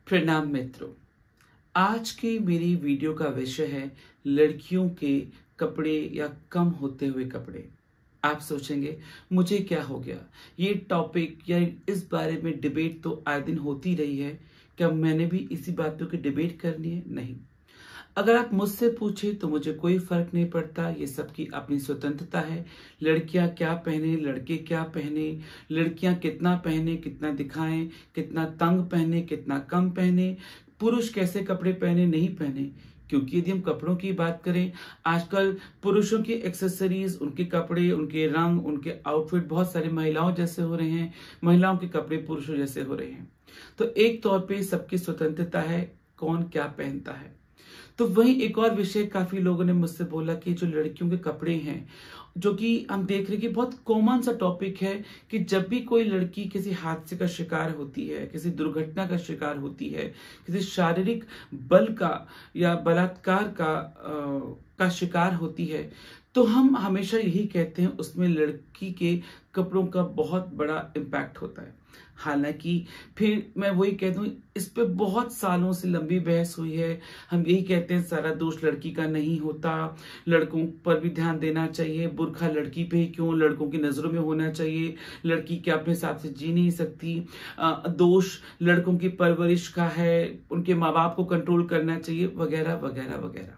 प्रणाम मित्रों। आज की मेरी वीडियो का विषय है लड़कियों के कपड़े या कम होते हुए कपड़े। आप सोचेंगे मुझे क्या हो गया, ये टॉपिक या इस बारे में डिबेट तो आए दिन होती रही है, क्या मैंने भी इसी बातों की डिबेट करनी है? नहीं। अगर आप मुझसे पूछे तो मुझे कोई फर्क नहीं पड़ता, ये सबकी अपनी स्वतंत्रता है। लड़कियां क्या पहने, लड़के क्या पहने, लड़कियां कितना पहने, कितना दिखाएं, कितना तंग पहने, कितना कम पहने, पुरुष कैसे कपड़े पहने नहीं पहने। क्योंकि यदि हम कपड़ों की बात करें, आजकल पुरुषों की एक्सेसरीज, उनके कपड़े, उनके रंग, उनके आउटफिट बहुत सारी महिलाओं जैसे हो रहे हैं, महिलाओं के कपड़े पुरुषों जैसे हो रहे हैं। तो एक तौर पे सबकी स्वतंत्रता है कौन क्या पहनता है। तो वही एक और विषय, काफी लोगों ने मुझसे बोला कि जो लड़कियों के कपड़े हैं, जो कि हम देख रहे हैं कि बहुत कॉमन सा टॉपिक है कि जब भी कोई लड़की किसी हादसे का शिकार होती है, किसी दुर्घटना का शिकार होती है, किसी शारीरिक बल का या बलात्कार का शिकार होती है, तो हम हमेशा यही कहते हैं उसमें लड़की के कपड़ों का बहुत बड़ा इम्पैक्ट होता है। हालांकि फिर मैं वही कह दूं, इस पे बहुत सालों से लंबी बहस हुई है। हम यही कहते हैं सारा दोष लड़की का नहीं होता, लड़कों पर भी ध्यान देना चाहिए। बुर्खा लड़की पे ही क्यों, लड़कों की नजरों में होना चाहिए। लड़की क्या अपने हिसाब से जी नहीं सकती, दोष लड़कों की परवरिश का है, उनके माँ बाप को कंट्रोल करना चाहिए, वगैरह वगैरह वगैरह।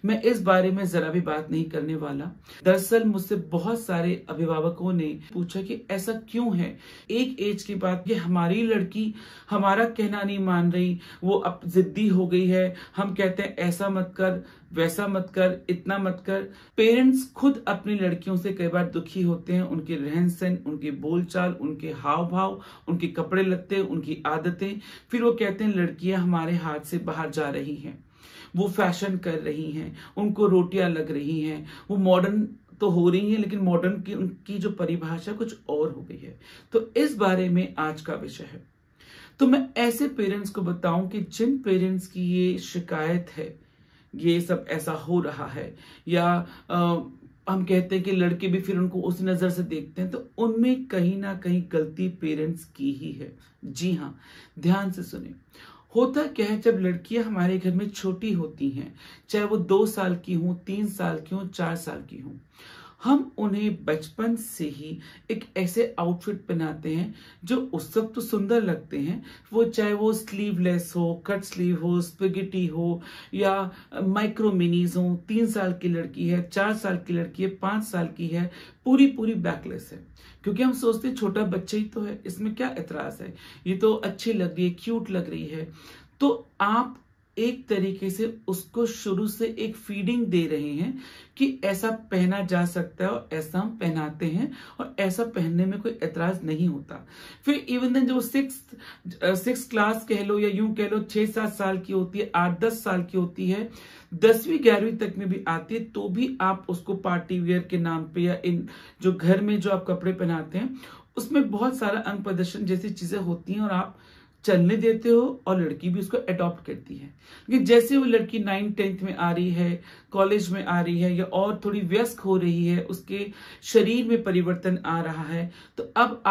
मैं इस बारे में जरा भी बात नहीं करने वाला। दरअसल मुझसे बहुत सारे अभिभावकों ने पूछा कि ऐसा क्यों है, एक एज के बाद ये हमारी लड़की हमारा कहना नहीं मान रही, वो अब जिद्दी हो गई है, हम कहते हैं ऐसा मत कर, वैसा मत कर, इतना मत कर। पेरेंट्स खुद अपनी लड़कियों से कई बार दुखी होते हैं, उनके रहन सहन, उनके बोलचाल, उनके हाव भाव, उनके कपड़े लत्ते, उनकी आदतें। फिर वो कहते हैं लड़कियां हमारे हाथ से बाहर जा रही हैं, वो फैशन कर रही हैं, उनको रोटियां लग रही हैं, वो मॉडर्न तो हो रही है लेकिन मॉडर्न की उनकी जो परिभाषा कुछ और हो गई है। तो इस बारे में आज का विषय है। तो मैं ऐसे पेरेंट्स को बताऊं कि जिन पेरेंट्स की ये शिकायत है, ये सब ऐसा हो रहा है, या हम कहते हैं कि लड़के भी फिर उनको उस नजर से देखते हैं, तो उनमें कहीं ना कहीं गलती पेरेंट्स की ही है। जी हाँ, ध्यान से सुने। होता क्या है, जब लड़कियां हमारे घर में छोटी होती हैं, चाहे वो 2 साल की हों, 3 साल की हों, 4 साल की हों, हम उन्हें बचपन से ही एक ऐसे आउटफिट पहनाते हैं जो उस वक्त तो सुंदर लगते हैं, वो चाहे वो स्लीवलेस हो, कट स्लीव हो, स्पेगेटी हो, या माइक्रो मिनीज हो। 3 साल की लड़की है, 4 साल की लड़की है, 5 साल की है, पूरी पूरी बैकलेस है, क्योंकि हम सोचते हैं छोटा बच्चा ही तो है, इसमें क्या एतराज है, ये तो अच्छी लग रही है, क्यूट लग रही है। तो आप एक तरीके से उसको शुरू से एक फीडिंग दे रहे हैं कि ऐसा पहना जा सकता है, और ऐसा हम पहनाते हैं, और ऐसा पहनने में कोई एतराज नहीं होता। फिर इवन देन जो 6th क्लास कह लो, या यूं कह लो 6-7 साल की होती है, 8-10 साल की होती है, 10वीं-11वीं तक में भी आती है, तो भी आप उसको पार्टी वेयर के नाम पे, या इन जो घर में जो आप कपड़े पहनाते हैं उसमें बहुत सारा अंग प्रदर्शन जैसी चीजें होती हैं, और आप चलने देते हो, और लड़की भी उसको अडॉप्ट करती है। लेकिन जैसे वो लड़की 9th-10th में आ रही है, कॉलेज में आ रही है, या और थोड़ी व्यस्क हो रही है, उसके शरीर में परिवर्तन आ रहा है, तो अब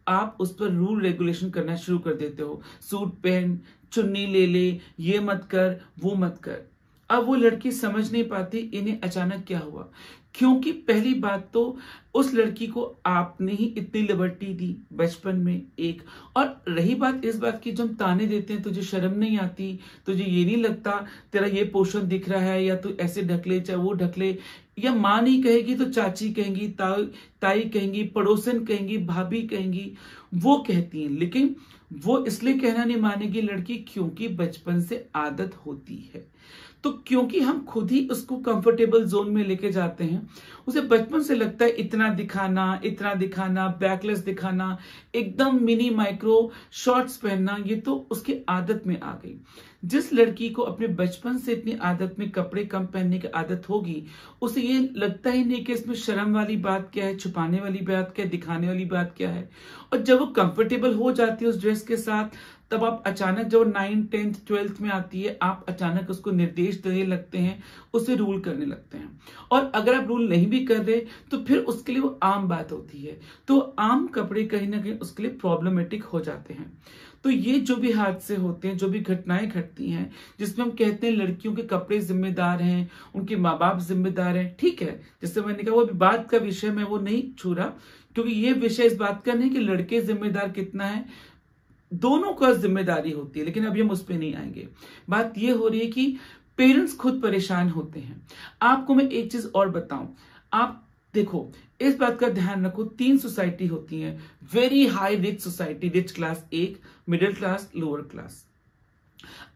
आप उस पर रूल रेगुलेशन करना शुरू कर देते हो। सूट पहन, चुन्नी ले ले, ये मत कर, वो मत कर। अब वो लड़की समझ नहीं पाती इन्हें अचानक क्या हुआ, क्योंकि पहली बात तो उस लड़की को आपने ही इतनी लिबर्टी दी बचपन में, एक। और रही बात इस बात की, जो हम ताने देते हैं, तुझे शर्म नहीं आती, तुझे ये नहीं लगता तेरा ये पोर्शन दिख रहा है, या तू ऐसे ढकले, चाहे वो ढकले, या माँ नहीं कहेगी तो चाची कहेंगी, ताई कहेंगी, पड़ोसन कहेंगी, भाभी कहेंगी, वो कहती हैं। लेकिन वो इसलिए कहना नहीं मानेगी लड़की क्योंकि बचपन से आदत होती है। तो क्योंकि हम खुद ही उसको कंफर्टेबल जोन में लेके जाते हैं, उसे बचपन से लगता है इतना दिखाना, बैकलेस दिखाना, एकदम मिनी माइक्रो शॉर्ट्स पहनना, ये तो उसकी आदत में आ गई। जिस लड़की को अपने बचपन से इतनी आदत में कपड़े कम पहनने की आदत होगी, उसे ये लगता ही नहीं कि इसमें शर्म वाली बात क्या है, छुपाने वाली बात क्या है, दिखाने वाली बात क्या है। और जब वो कंफर्टेबल हो जाती है उस ड्रेस के साथ, तब आप अचानक जब 9th, 10th, 12th में आती है, आप अचानक उसको निर्देश देने लगते हैं, उसे रूल करने लगते हैं। और अगर आप रूल नहीं भी कर रहे तो फिर उसके लिए वो आम बात होती है। तो आम कपड़े कहीं ना कहीं उसके लिए प्रॉब्लमेटिक हो जाते हैं। तो ये जो भी हादसे होते हैं, जो भी घटनाएं घटती हैं जिसमें हम कहते हैं लड़कियों के कपड़े जिम्मेदार हैं, उनके माँ बाप जिम्मेदार हैं, ठीक है, जैसे मैंने कहा वो भी बात का विषय मैं वो नहीं छू रहा, क्योंकि ये विषय इस बात का नहीं कि लड़के जिम्मेदार कितना है, दोनों का जिम्मेदारी होती है, लेकिन अभी हम उस पर नहीं आएंगे। बात ये हो रही है कि पेरेंट्स खुद परेशान होते हैं। आपको मैं एक चीज और बताऊं, आप देखो इस बात का ध्यान रखो, 3 सोसाइटी होती हैं, very high rich society, rich class एक, मिडिल क्लास, लोअर क्लास।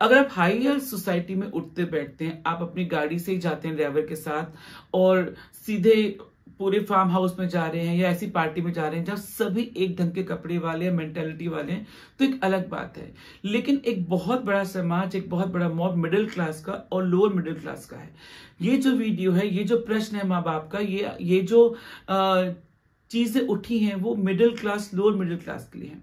अगर आप हायर सोसाइटी में उठते बैठते हैं, आप अपनी गाड़ी से ही जाते हैं ड्राइवर के साथ और सीधे पूरे फार्म हाउस में जा रहे हैं या ऐसी पार्टी में जा रहे हैं जहां सभी एक ढंग के कपड़े वाले, मेंटेलिटी वाले हैं, तो एक अलग बात है। लेकिन एक बहुत बड़ा समाज, एक बहुत बड़ा मॉब मिडिल क्लास का और लोअर मिडिल क्लास का है। ये जो वीडियो है, ये जो प्रश्न है माँ बाप का, ये जो चीजें उठी हैं वो middle class, lower middle class के लिए है।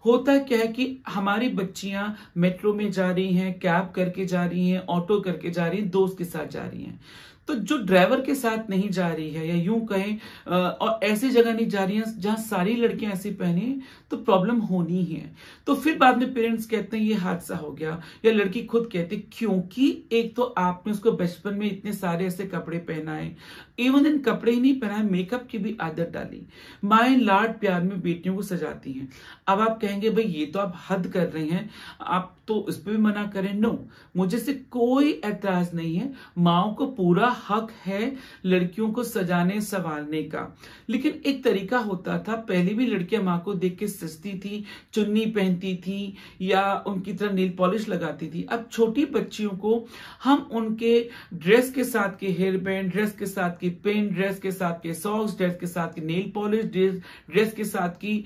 होता क्या है कि हमारी बच्चियां मेट्रो में जा रही हैं, कैब करके जा रही हैं, ऑटो करके जा रही हैं, दोस्त के साथ जा रही हैं, तो जो ड्राइवर के साथ नहीं जा रही है या यूं कहें और ऐसी जगह नहीं जा रही है जहां सारी लड़कियां ऐसी पहनी, तो प्रॉब्लम होनी ही है। तो फिर बाद में पेरेंट्स कहते हैं ये हादसा हो गया, या लड़की खुद कहती क्योंकि एक तो आपने उसको बचपन में इतने सारे ऐसे कपड़े पहनाए, इवन इन कपड़े ही नहीं पहनाए, मेकअप की भी आदत डाली। माएं लाड प्यार में बेटियों को सजाती हैं। अब आप कहेंगे भाई ये तो आप हद कर रहे हैं, आप तो इस पर भी मना करें। नो, मुझे से कोई एतराज नहीं है, माओ को पूरा हक है लड़कियों को सजाने संवारने का। लेकिन एक तरीका होता था, पहले भी लड़कियां माँ को देख के सजती थी, चुन्नी पहनती थी या उनकी तरह नील पॉलिश लगाती थी। अब छोटी बच्चियों को हम उनके ड्रेस के साथ के हेयर बैंड, ड्रेस के साथ की पेन, ड्रेस के साथ के सॉक्स, ड्रेस के साथ की नेल पॉलिश, ड्रेस के साथ की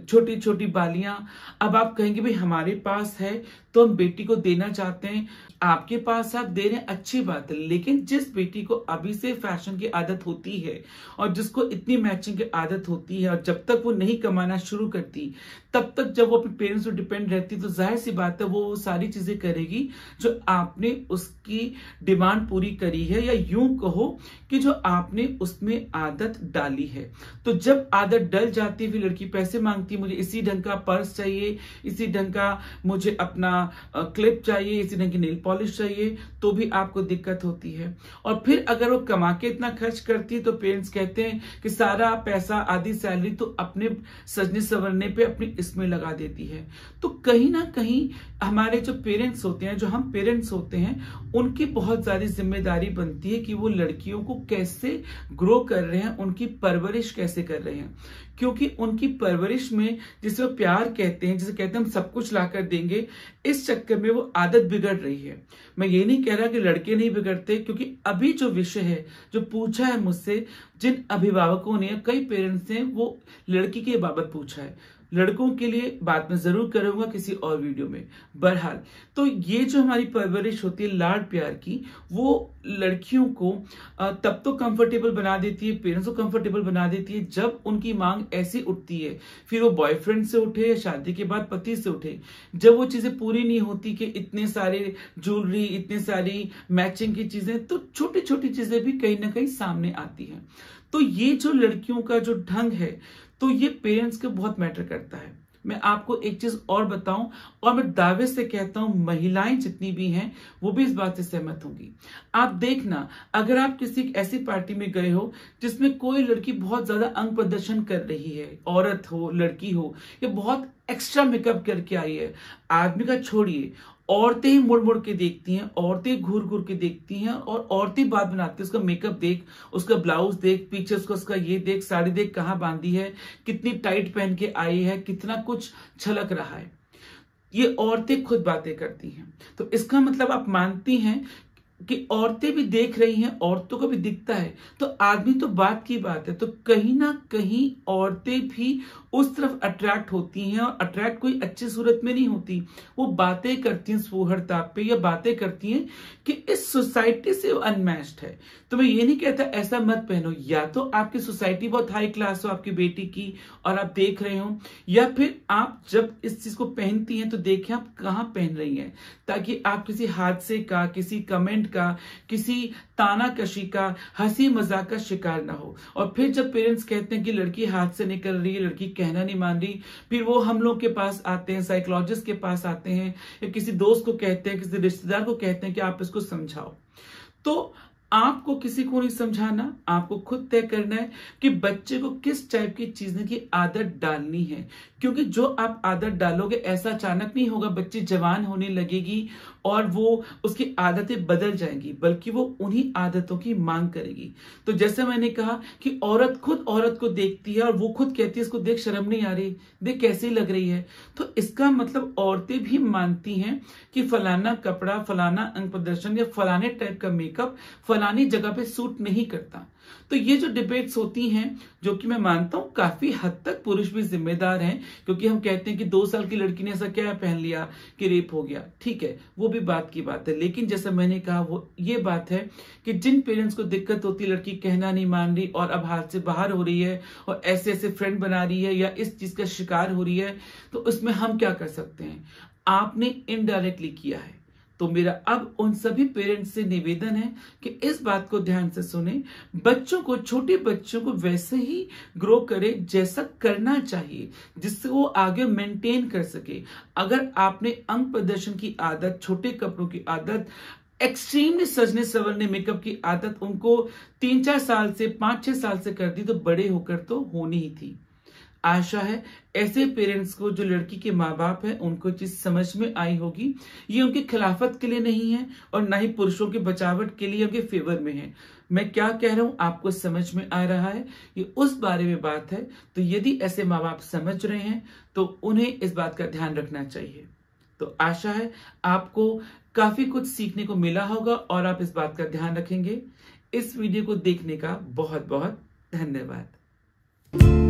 छोटी छोटी बालियां। अब आप कहेंगे भाई हमारे पास है तो हम बेटी को देना चाहते हैं, आपके पास आप दे रहे हैं, अच्छी बात है। लेकिन जिस बेटी को अभी से फैशन की आदत होती है और जिसको इतनी मैचिंग की आदत होती है, और जब तक वो नहीं कमाना शुरू करती तब तक जब वो अपने पेरेंट्स पर डिपेंड रहती, तो जाहिर सी बात है वो सारी चीजें करेगी जो आपने उसकी डिमांड पूरी करी है, या यूं कहो कि जो आपने उसमें आदत डाली है। तो जब आदत डल जाती है, फिर लड़की पैसे मांगती है, मुझे इसी ढंग का पर्स चाहिए, इसी ढंग का मुझे अपना क्लिप चाहिए, इसी ढंग की नेल पॉलिश चाहिए, तो भी आपको दिक्कत होती है। और फिर अगर वो कमा के इतना खर्च करती है तो पेरेंट्स कहते हैं कि सारा पैसा, आधी सैलरी तो अपने सजने संवरने पे अपनी इसमें लगा देती है। तो कहीं ना कहीं हमारे जो पेरेंट्स होते हैं, जो हम पेरेंट्स होते हैं, उनकी बहुत ज्यादा जिम्मेदारी बनती है कि वो लड़कियों को कैसे ग्रो कर रहे हैं, उनकी परवरिश कैसे कर रहे हैं। क्योंकि उनकी परवरिश में जिसे वो प्यार कहते हैं, जिसे कहते हैं हम सब कुछ लाकर देंगे, इस चक्कर में वो आदत बिगड़ रही है। मैं ये नहीं कह रहा कि लड़के नहीं बिगड़ते, क्योंकि अभी जो विषय है जो पूछा है मुझसे, जिन अभिभावकों ने, कई पेरेंट्स ने वो लड़की के बाबत पूछा है, लड़कों के लिए बात मैं जरूर करूंगा किसी और वीडियो में। बहरहाल, तो ये जो हमारी परवरिश होती है लाड प्यार की, वो लड़कियों को तब तो कंफर्टेबल बना देती है, पेरेंट्स को कंफर्टेबल बना देती है, जब उनकी मांग ऐसी उठती है, फिर वो बॉयफ्रेंड से उठे या शादी के बाद पति से उठे, जब वो चीजें पूरी नहीं होती कि इतने सारे ज्वेलरी, इतनी सारी मैचिंग की चीजें, तो छोटी छोटी चीजें भी कहीं ना कहीं सामने आती हैं। तो ये जो लड़कियों का जो ढंग है, तो ये पेरेंट्स को बहुत मैटर करता है। मैं आपको एक चीज और बताऊं, और मैं दावे से कहता हूं महिलाएं जितनी भी हैं वो भी इस बात से सहमत होंगी। आप देखना, अगर आप किसी ऐसी पार्टी में गए हो जिसमें कोई लड़की बहुत ज्यादा अंग प्रदर्शन कर रही है, औरत हो, लड़की हो, या बहुत एक्स्ट्रा मेकअप करके आई है, आदमी का छोड़िए, औरतें ही मुड़ मुड़ के देखती हैं, औरतें घूर घूर के देखती हैं, और औरतें बात बनाती हैं, उसका मेकअप देख, उसका ब्लाउज देख, पीछे उसका ये देख, साड़ी देख कहाँ बांधी है, कितनी टाइट पहन के आई है, कितना कुछ छलक रहा है। ये औरतें खुद बातें करती हैं। तो इसका मतलब आप मानती हैं कि औरतें भी देख रही हैं, औरतों को भी दिखता है, तो आदमी तो बात की बात है। तो कहीं ना कहीं औरतें भी उस तरफ अट्रैक्ट होती हैं, और अट्रैक्ट कोई अच्छी सूरत में नहीं होती, वो बातें करती हैं सुहरता पे, या बातें करती हैं कि इस सोसाइटी से अनमैच्ड है। तो मैं ये नहीं कहता ऐसा मत पहनो, या तो आपकी सोसाइटी बहुत हाई क्लास हो आपकी बेटी की और आप देख रहे हो, या फिर आप जब इस चीज को पहनती हैं तो देखें आप कहाँ पहन रही हैं, ताकि आप किसी हादसे का, किसी कमेंट का, किसी तानाकशी का, हंसी मजाक का शिकार ना हो। और फिर जब पेरेंट्स कहते हैं कि लड़की हाथ से निकल रही है, लड़की कहना नहीं मान रही, फिर वो हम लोग के पास आते हैं, साइकोलॉजिस्ट के पास आते हैं, या किसी दोस्त को कहते हैं, किसी रिश्तेदार को कहते हैं कि आप इसको समझाओ। तो आपको किसी को नहीं समझाना, आपको खुद तय करना है कि बच्चे को किस टाइप की चीजें की आदत डालनी है। क्योंकि जो आप आदत डालोगे ऐसा अचानक नहीं होगा बच्ची जवान होने लगेगी और वो उसकी आदतें बदल जाएंगी, बल्कि वो उन्हीं आदतों की मांग करेगी। तो जैसे मैंने कहा कि औरत खुद औरत को देखती है और वो खुद कहती है इसको देख शर्म नहीं आ रही, देख कैसी लग रही है। तो इसका मतलब औरतें भी मानती हैं कि फलाना कपड़ा, फलाना अंग प्रदर्शन या फलाने टाइप का मेकअप फलानी जगह पे सूट नहीं करता। तो ये जो डिबेट्स होती हैं, जो कि मैं मानता हूं काफी हद तक पुरुष भी जिम्मेदार हैं, क्योंकि हम कहते हैं कि 2 साल की लड़की ने ऐसा क्या पहन लिया कि रेप हो गया। ठीक है, वो भी बात की बात है, लेकिन जैसा मैंने कहा वो ये बात है कि जिन पेरेंट्स को दिक्कत होती है, लड़की कहना नहीं मान रही और अब हाथ से बाहर हो रही है और ऐसे ऐसे फ्रेंड बना रही है या इस चीज का शिकार हो रही है, तो उसमें हम क्या कर सकते हैं? आपने इनडायरेक्टली किया है। तो मेरा अब उन सभी पेरेंट्स से निवेदन है कि इस बात को ध्यान से सुने, बच्चों को, छोटे बच्चों को वैसे ही ग्रो करे जैसा करना चाहिए, जिससे वो आगे मेंटेन कर सके। अगर आपने अंग प्रदर्शन की आदत, छोटे कपड़ों की आदत, एक्सट्रीमली सजने संवरने मेकअप की आदत उनको 3-4 साल से, 5-6 साल से कर दी, तो बड़े होकर तो होनी ही थी। आशा है ऐसे पेरेंट्स को, जो लड़की के माँ बाप हैं, उनको चीज समझ में आई होगी। ये उनकी खिलाफत के लिए नहीं है और ना ही पुरुषों की बचावट के लिए, उनके फेवर में है। मैं क्या कह रहा हूं आपको समझ में आ रहा है, ये उस बारे में बात है। तो यदि ऐसे माँ बाप समझ रहे हैं तो उन्हें इस बात का ध्यान रखना चाहिए। तो आशा है आपको काफी कुछ सीखने को मिला होगा और आप इस बात का ध्यान रखेंगे। इस वीडियो को देखने का बहुत बहुत धन्यवाद।